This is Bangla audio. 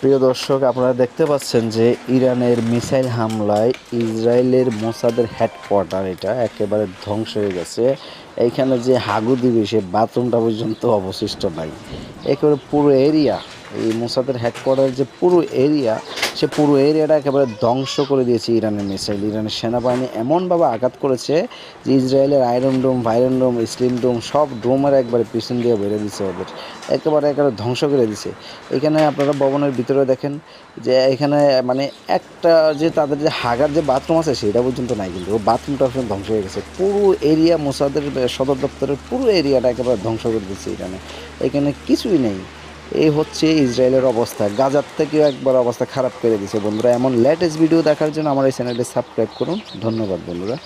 প্রিয় দর্শক, আপনারা দেখতে পাচ্ছেন যে ইরানের মিসাইল হামলায় ইসরায়েলের মোসাদের হেডকোয়ার্টার এটা একেবারে ধ্বংস হয়ে গেছে। এইখানে যে হাগু দিবে সে বাথরুমটা পর্যন্ত অবশিষ্ট নাই। একেবারে পুরো এরিয়া, এই মোসাদের হেডকোয়ার্টার যে পুরো এরিয়া, সে পুরো এরিয়াটা একেবারে ধ্বংস করে দিয়েছে ইরানের মিসাইল। ইরানের সেনাবাহিনী এমনভাবে আঘাত করেছে যে ইসরায়েলের আয়রন ডোম, ভাইরন ডোম, স্লিম ডোম সব ডোমের একবারে পিছন দিয়ে বেড়ে দিছে ওদের, একেবারে ধ্বংস করে দিছে। এখানে আপনারা ভবনের ভিতরে দেখেন যে এখানে মানে একটা যে তাদের যে হাগার যে বাথরুম আছে সেটা পর্যন্ত নাই, কিন্তু বাথরুমটা ধ্বংস হয়ে গেছে। পুরো এরিয়া মোসাদের সদর দপ্তরের পুরো এরিয়াটা একেবারে ধ্বংস করে দিচ্ছে ইরানে। এখানে কিছুই নেই। এই হচ্ছে ইসরায়েলের অবস্থা। গাজার থেকেও একবার অবস্থা খারাপ করে দিয়েছে। বন্ধুরা, এমন লেটেস্ট ভিডিও দেখার জন্য আমার এই চ্যানেলটি সাবস্ক্রাইব করুন। ধন্যবাদ বন্ধুরা।